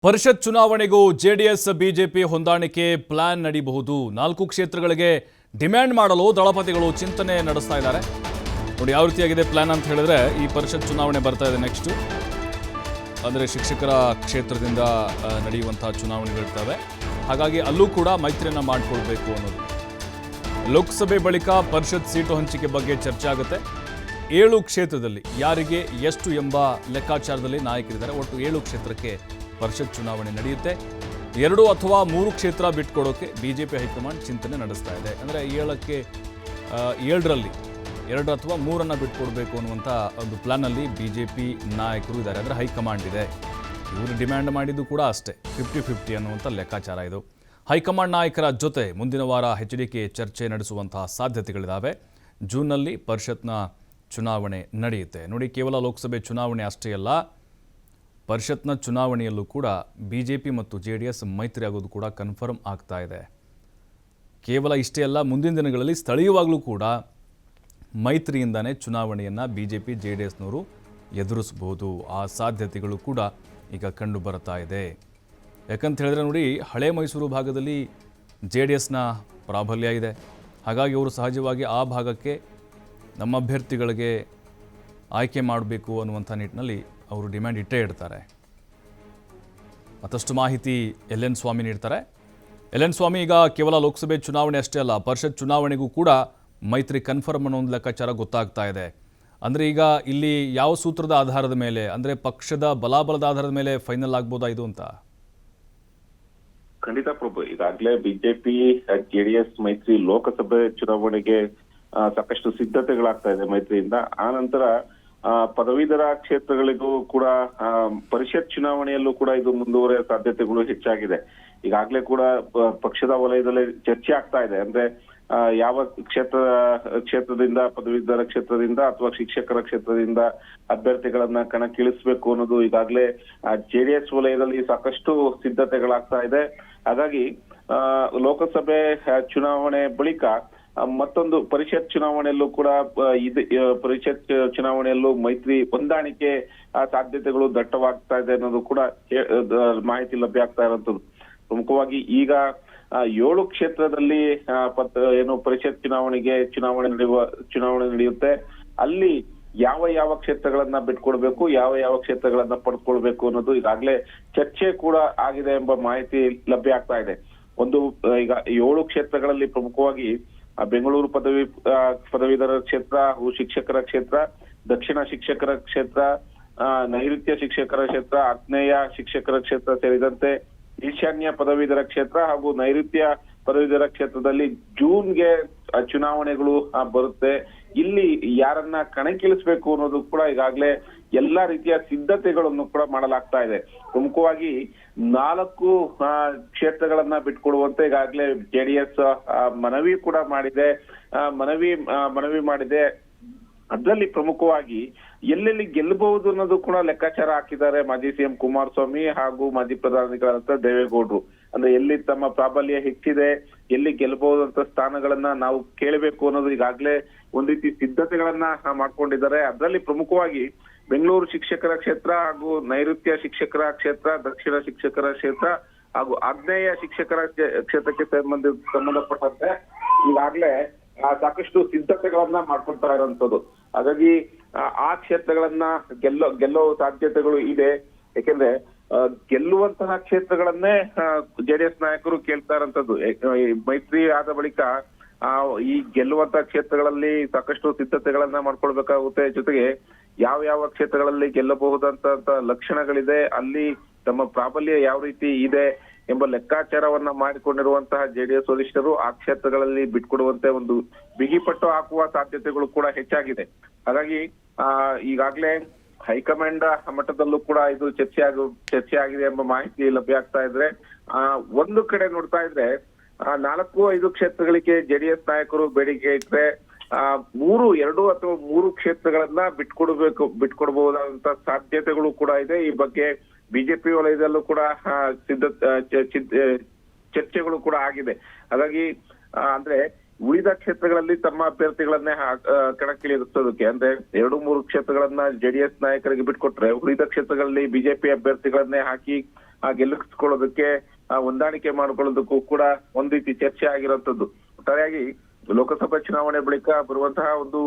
ಪರಿಷತ್ ಚುನಾವಣೆಗೂ JDS BJP ಹೊಂದಾಣಿಕೆ plan ನಡೆಯಬಹುದು. 4 ಕ್ಷೇತ್ರಗಳಿಗೆ ಡಿಮ್ಯಾಂಡ್ ಮಾಡಲು ದಳಪತಿಗಳು ಚಿಂತನೆ ನಡೆಸ್ತಾ ಇದ್ದಾರೆ. ನೋಡಿ ಯಾವ ರೀತಿಯಾಗಿದೆ ಪ್ಲಾನ್ ಅಂತ ಹೇಳಿದ್ರೆ, ಈ ಪರಿಷತ್ ಚುನಾವಣೆ ಬರ್ತಾ ಇದೆ ನೆಕ್ಸ್ಟ್, ಅಂದರೆ ಶಿಕ್ಷಕರ ಕ್ಷೇತ್ರದಿಂದ ನಡೆಯುವಂತಹ ಚುನಾವಣೆಗಳಿರ್ತವೆ. ಹಾಗಾಗಿ ಅಲ್ಲೂ ಕೂಡ ಮೈತ್ರಿಯನ್ನು ಮಾಡಿಕೊಳ್ಬೇಕು ಅನ್ನೋದು. ಲೋಕಸಭೆ ಬಳಿಕ ಪರಿಷತ್ ಸೀಟು ಹಂಚಿಕೆ ಬಗ್ಗೆ ಚರ್ಚೆ ಆಗುತ್ತೆ. 7 ಕ್ಷೇತ್ರದಲ್ಲಿ ಯಾರಿಗೆ ಎಷ್ಟು ಎಂಬ ಲೆಕ್ಕಾಚಾರದಲ್ಲಿ ನಾಯಕರಿದ್ದಾರೆ. ಒಟ್ಟು 7 ಕ್ಷೇತ್ರಕ್ಕೆ ಪರಿಷತ್ ಚುನಾವಣೆ ನಡೆಯುತ್ತೆ. 2 ಅಥವಾ 3 ಕ್ಷೇತ್ರ ಬಿಟ್ಕೊಡೋಕೆ ಬಿಜೆಪಿ ಹೈಕಮಾಂಡ್ ಚಿಂತನೆ ನಡೆಸ್ತಾ ಇದೆ. ಅಂದರೆ 7ರಲ್ಲಿ 2 ಅಥವಾ 3 ಬಿಟ್ಕೊಡ್ಬೇಕು ಅನ್ನುವಂಥ ಒಂದು ಪ್ಲಾನಲ್ಲಿ ಬಿಜೆಪಿ ನಾಯಕರು ಇದ್ದಾರೆ, ಅಂದರೆ ಹೈಕಮಾಂಡ್ ಇದೆ. ಇವರು ಡಿಮ್ಯಾಂಡ್ ಮಾಡಿದ್ದು ಕೂಡ ಅಷ್ಟೇ, 50-50 ಅನ್ನುವಂಥ ಲೆಕ್ಕಾಚಾರ ಇದು. ಹೈಕಮಾಂಡ್ ನಾಯಕರ ಜೊತೆ ಮುಂದಿನ ವಾರ HDK ಚರ್ಚೆ ನಡೆಸುವಂತಹ ಸಾಧ್ಯತೆಗಳಿದ್ದಾವೆ. ಜೂನ್ನಲ್ಲಿ ಪರಿಷತ್ನ ಚುನಾವಣೆ ನಡೆಯುತ್ತೆ. ನೋಡಿ, ಕೇವಲ ಲೋಕಸಭೆ ಚುನಾವಣೆ ಅಷ್ಟೇ ಅಲ್ಲ, ಪರಿಷತ್ನ ಚುನಾವಣೆಯಲ್ಲೂ ಕೂಡ ಬಿಜೆಪಿ ಮತ್ತು JDS ಮೈತ್ರಿ ಆಗೋದು ಕೂಡ ಕನ್ಫರ್ಮ್ ಆಗ್ತಾ ಇದೆ. ಕೇವಲ ಇಷ್ಟೇ ಅಲ್ಲ, ಮುಂದಿನ ದಿನಗಳಲ್ಲಿ ಸ್ಥಳೀಯವಾಗಲೂ ಕೂಡ ಮೈತ್ರಿಯಿಂದನೇ ಚುನಾವಣೆಯನ್ನು ಬಿಜೆಪಿ JDSನವರು ಎದುರಿಸಬಹುದು. ಆ ಸಾಧ್ಯತೆಗಳು ಕೂಡ ಈಗ ಕಂಡು ಬರ್ತಾ ಇದೆ. ಯಾಕಂತ ಹೇಳಿದ್ರೆ ನೋಡಿ, ಹಳೆ ಮೈಸೂರು ಭಾಗದಲ್ಲಿ JDSನ ಪ್ರಾಬಲ್ಯ ಇದೆ. ಹಾಗಾಗಿ ಅವರು ಸಹಜವಾಗಿ ಆ ಭಾಗಕ್ಕೆ ನಮ್ಮ ಅಭ್ಯರ್ಥಿಗಳಿಗೆ ಆಯ್ಕೆ ಮಾಡಬೇಕು ಅನ್ನುವಂಥ ನಿಟ್ಟಿನಲ್ಲಿ ಅವರು ಡಿಮ್ಯಾಂಡ್ ಇಟ್ಟೇ ಇಡ್ತಾರೆ. ಮತ್ತಷ್ಟು ಮಾಹಿತಿ LN ಸ್ವಾಮಿ ನೀಡ್ತಾರೆ. LN ಸ್ವಾಮಿ, ಈಗ ಕೇವಲ ಲೋಕಸಭೆ ಚುನಾವಣೆ ಅಷ್ಟೇ ಅಲ್ಲ, ಪರಿಷತ್ ಚುನಾವಣೆಗೂ ಕೂಡ ಮೈತ್ರಿ ಕನ್ಫರ್ಮ್ ಅನ್ನೋ ಒಂದು ಲೆಕ್ಕಾಚಾರ ಗೊತ್ತಾಗ್ತಾ ಇದೆ. ಅಂದರೆ ಈಗ ಇಲ್ಲಿ ಯಾವ ಸೂತ್ರದ ಆಧಾರದ ಮೇಲೆ, ಅಂದರೆ ಪಕ್ಷದ ಬಲಾಬಲದ ಆಧಾರದ ಮೇಲೆ ಫೈನಲ್ ಆಗ್ಬೋದಾ ಇದು ಅಂತ? ಖಂಡಿತ ಪ್ರಭು, ಈಗಾಗಲೇ ಬಿಜೆಪಿ JDS ಮೈತ್ರಿ ಲೋಕಸಭೆ ಚುನಾವಣೆಗೆ ಸಾಕಷ್ಟು ಸಿದ್ಧತೆಗಳಾಗ್ತಾ ಇದೆ ಮೈತ್ರಿಯಿಂದ. ಆ ನಂತರ ಪದವೀಧರ ಕ್ಷೇತ್ರಗಳಿಗೂ ಕೂಡ ಪರಿಷತ್ ಚುನಾವಣೆಯಲ್ಲೂ ಕೂಡ ಇದು ಮುಂದುವರಿಯುವ ಸಾಧ್ಯತೆಗಳು ಹೆಚ್ಚಾಗಿದೆ. ಈಗಾಗಲೇ ಕೂಡ ಪಕ್ಷದ ವಲಯದಲ್ಲಿ ಚರ್ಚೆ ಆಗ್ತಾ ಇದೆ. ಅಂದ್ರೆ ಯಾವ ಕ್ಷೇತ್ರದಿಂದ, ಪದವೀಧರ ಕ್ಷೇತ್ರದಿಂದ ಅಥವಾ ಶಿಕ್ಷಕರ ಕ್ಷೇತ್ರದಿಂದ ಅಭ್ಯರ್ಥಿಗಳನ್ನ ಕಣಕ್ಕಿಳಿಸ್ಬೇಕು ಅನ್ನೋದು ಈಗಾಗಲೇ JDS ವಲಯದಲ್ಲಿ ಸಾಕಷ್ಟು ಸಿದ್ಧತೆಗಳಾಗ್ತಾ ಇದೆ. ಹಾಗಾಗಿ ಲೋಕಸಭೆ ಚುನಾವಣೆ ಬಳಿಕ ಮತ್ತೊಂದು ಪರಿಷತ್ ಚುನಾವಣೆಯಲ್ಲೂ ಕೂಡ ಪರಿಷತ್ ಚುನಾವಣೆಯಲ್ಲೂ ಮೈತ್ರಿ ಹೊಂದಾಣಿಕೆ ಸಾಧ್ಯತೆಗಳು ದಟ್ಟವಾಗ್ತಾ ಇದೆ ಅನ್ನೋದು ಕೂಡ ಮಾಹಿತಿ ಲಭ್ಯ ಆಗ್ತಾ ಇರುವಂತದ್ದು. ಪ್ರಮುಖವಾಗಿ ಈಗ 7 ಕ್ಷೇತ್ರದಲ್ಲಿ ಪರಿಷತ್ ಚುನಾವಣೆ ನಡೆಯುತ್ತೆ. ಅಲ್ಲಿ ಯಾವ ಕ್ಷೇತ್ರಗಳನ್ನ ಬಿಟ್ಕೊಡ್ಬೇಕು, ಯಾವ ಕ್ಷೇತ್ರಗಳನ್ನ ಪಡ್ಕೊಳ್ಬೇಕು ಅನ್ನೋದು ಈಗಾಗಲೇ ಚರ್ಚೆ ಕೂಡ ಆಗಿದೆ ಎಂಬ ಮಾಹಿತಿ ಲಭ್ಯ ಆಗ್ತಾ ಇದೆ. ಈಗ 7 ಕ್ಷೇತ್ರಗಳಲ್ಲಿ ಪ್ರಮುಖವಾಗಿ ಬೆಂಗಳೂರು ಪದವೀಧರ ಕ್ಷೇತ್ರ, ಶಿಕ್ಷಕರ ಕ್ಷೇತ್ರ, ದಕ್ಷಿಣ ಶಿಕ್ಷಕರ ಕ್ಷೇತ್ರ, ನೈಋತ್ಯ ಶಿಕ್ಷಕರ ಕ್ಷೇತ್ರ, ಆಗ್ನೇಯ ಶಿಕ್ಷಕರ ಕ್ಷೇತ್ರ ಸೇರಿದಂತೆ ಈಶಾನ್ಯ ಪದವೀಧರ ಕ್ಷೇತ್ರ ಹಾಗೂ ನೈಋತ್ಯ ಪದವೀಧರ ಕ್ಷೇತ್ರದಲ್ಲಿ ಜೂನ್ಗೆ ಚುನಾವಣೆಗಳು ಬರುತ್ತೆ. ಇಲ್ಲಿ ಯಾರನ್ನ ಕಣಕ್ಕಿಳಿಸ್ಬೇಕು ಅನ್ನೋದು ಕೂಡ ಈಗಾಗಲೇ ಎಲ್ಲಾ ರೀತಿಯ ಸಿದ್ಧತೆಗಳನ್ನು ಕೂಡ ಮಾಡಲಾಗ್ತಾ ಇದೆ. ಪ್ರಮುಖವಾಗಿ 4 ಕ್ಷೇತ್ರಗಳನ್ನ ಬಿಟ್ಕೊಡುವಂತೆ ಈಗಾಗಲೇ JDS ಮನವಿ ಕೂಡ ಮಾಡಿದೆ. ಅದರಲ್ಲಿ ಪ್ರಮುಖವಾಗಿ ಎಲ್ಲೆಲ್ಲಿ ಗೆಲ್ಲಬಹುದು ಅನ್ನೋದು ಕೂಡ ಲೆಕ್ಕಾಚಾರ ಹಾಕಿದ್ದಾರೆ ಮಾಜಿ CM ಕುಮಾರಸ್ವಾಮಿ ಹಾಗೂ ಮಾಜಿ ಪ್ರಧಾನಿಗಳಾದಂತ ದೇವೇಗೌಡರು. ಅಂದ್ರೆ ಎಲ್ಲಿ ತಮ್ಮ ಪ್ರಾಬಲ್ಯ ಹೆಚ್ಚಿದೆ, ಎಲ್ಲಿ ಗೆಲ್ಲಬಹುದಂತ ಸ್ಥಾನಗಳನ್ನ ನಾವು ಕೇಳಬೇಕು ಅನ್ನೋದು ಈಗಾಗಲೇ ಒಂದ್ ರೀತಿ ಸಿದ್ಧತೆಗಳನ್ನ ಮಾಡ್ಕೊಂಡಿದ್ದಾರೆ. ಅದರಲ್ಲಿ ಪ್ರಮುಖವಾಗಿ ಬೆಂಗಳೂರು ಶಿಕ್ಷಕರ ಕ್ಷೇತ್ರ ಹಾಗೂ ನೈಋತ್ಯ ಶಿಕ್ಷಕರ ಕ್ಷೇತ್ರ, ದಕ್ಷಿಣ ಶಿಕ್ಷಕರ ಕ್ಷೇತ್ರ ಹಾಗೂ ಆಗ್ನೇಯ ಶಿಕ್ಷಕರ ಕ್ಷೇತ್ರಕ್ಕೆ ಸಂಬಂಧಪಟ್ಟಂತೆ ಈಗಾಗಲೇ ಸಾಕಷ್ಟು ಸಿದ್ಧತೆಗಳನ್ನ ಮಾಡ್ಕೊಳ್ತಾ ಇರುವಂತದ್ದು. ಹಾಗಾಗಿ ಆ ಕ್ಷೇತ್ರಗಳನ್ನ ಗೆಲ್ಲೋ ಸಾಧ್ಯತೆಗಳು ಇದೆ. ಯಾಕೆಂದ್ರೆ ಗೆಲ್ಲುವಂತಹ ಕ್ಷೇತ್ರಗಳನ್ನೇ JDS ನಾಯಕರು ಕೇಳ್ತಾ ಇರೋಂಥದ್ದು. ಮೈತ್ರಿ ಆದ ಬಳಿಕ ಈ ಗೆಲ್ಲುವಂತಹ ಕ್ಷೇತ್ರಗಳಲ್ಲಿ ಸಾಕಷ್ಟು ಸಿದ್ಧತೆಗಳನ್ನ ಮಾಡ್ಕೊಳ್ಬೇಕಾಗುತ್ತೆ. ಜೊತೆಗೆ ಯಾವ ಕ್ಷೇತ್ರಗಳಲ್ಲಿ ಗೆಲ್ಲಬಹುದಂತ ಲಕ್ಷಣಗಳಿದೆ, ಅಲ್ಲಿ ತಮ್ಮ ಪ್ರಾಬಲ್ಯ ಯಾವ ರೀತಿ ಇದೆ ಎಂಬ ಲೆಕ್ಕಾಚಾರವನ್ನ ಮಾಡಿಕೊಂಡಿರುವಂತಹ JDS ವರಿಷ್ಠರು ಆ ಕ್ಷೇತ್ರಗಳಲ್ಲಿ ಬಿಟ್ಕೊಡುವಂತೆ ಒಂದು ಬಿಗಿಪಟ್ಟು ಹಾಕುವ ಸಾಧ್ಯತೆಗಳು ಕೂಡ ಹೆಚ್ಚಾಗಿದೆ. ಹಾಗಾಗಿ ಈಗಾಗಲೇ ಹೈಕಮಾಂಡ್ ಮಟ್ಟದಲ್ಲೂ ಕೂಡ ಇದು ಚರ್ಚೆ ಆಗಿದೆ ಎಂಬ ಮಾಹಿತಿ ಲಭ್ಯ ಆಗ್ತಾ ಇದ್ರೆ, ಒಂದು ಕಡೆ ನೋಡ್ತಾ ಇದ್ರೆ 4-5 ಕ್ಷೇತ್ರಗಳಿಗೆ JDS ನಾಯಕರು ಬೇಡಿಕೆ ಇಟ್ರೆ 2 ಅಥವಾ 3 ಕ್ಷೇತ್ರಗಳನ್ನ ಬಿಟ್ಕೊಡ್ಬಹುದಾದಂತ ಸಾಧ್ಯತೆಗಳು ಕೂಡ ಇದೆ. ಈ ಬಗ್ಗೆ ಬಿಜೆಪಿ ವಲಯದಲ್ಲೂ ಕೂಡ ಚರ್ಚೆಗಳು ಕೂಡ ಆಗಿದೆ. ಹಾಗಾಗಿ ಅಂದ್ರೆ ಉಳಿದ ಕ್ಷೇತ್ರಗಳಲ್ಲಿ ತಮ್ಮ ಅಭ್ಯರ್ಥಿಗಳನ್ನೇ ಕಣಕ್ಕಿಳಿಸೋದಕ್ಕೆ, ಅಂದ್ರೆ 2-3 ಕ್ಷೇತ್ರಗಳನ್ನ JDS ನಾಯಕರಿಗೆ ಬಿಟ್ಕೊಟ್ರೆ ಉಳಿದ ಕ್ಷೇತ್ರಗಳಲ್ಲಿ ಬಿಜೆಪಿ ಅಭ್ಯರ್ಥಿಗಳನ್ನೇ ಹಾಕಿ ಗೆಲ್ಲಿಸ್ಕೊಳ್ಳೋದಕ್ಕೆ ಹೊಂದಾಣಿಕೆ ಮಾಡ್ಕೊಳ್ಳೋದಕ್ಕೂ ಕೂಡ ಒಂದ್ ರೀತಿ ಚರ್ಚೆ ಆಗಿರುವಂತದ್ದು. ಒಟ್ಟಾರೆಯಾಗಿ ಲೋಕಸಭಾ ಚುನಾವಣೆ ಬಳಿಕ ಬರುವಂತಹ ಒಂದು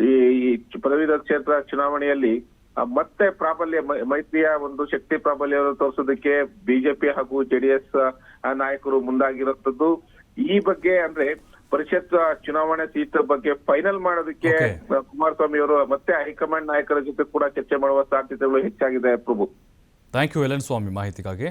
ಈ ಪದವೀಧರ ಕ್ಷೇತ್ರ ಚುನಾವಣೆಯಲ್ಲಿ ಮತ್ತೆ ಪ್ರಾಬಲ್ಯ ಮೈತ್ರಿಯ ಒಂದು ಶಕ್ತಿ ಪ್ರಾಬಲ್ಯವನ್ನು ತೋರಿಸೋದಕ್ಕೆ ಬಿಜೆಪಿ ಹಾಗೂ ಜೆಡಿಎಸ್ ನಾಯಕರು ಮುಂದಾಗಿರುವಂತದ್ದು. ಈ ಬಗ್ಗೆ ಅಂದ್ರೆ ಪರಿಷತ್ ಚುನಾವಣೆ ಸೀಟ್ ಬಗ್ಗೆ ಫೈನಲ್ ಮಾಡೋದಕ್ಕೆ ಕುಮಾರಸ್ವಾಮಿ ಅವರು ಮತ್ತೆ ಹೈಕಮಾಂಡ್ ನಾಯಕರ ಜೊತೆ ಕೂಡ ಚರ್ಚೆ ಮಾಡುವ ಸಾಧ್ಯತೆಗಳು ಹೆಚ್ಚಾಗಿದೆ ಪ್ರಭು. ಥ್ಯಾಂಕ್ ಯು ಎಲ್ ಎನ್ ಸ್ವಾಮಿ ಮಾಹಿತಿಗಾಗಿ.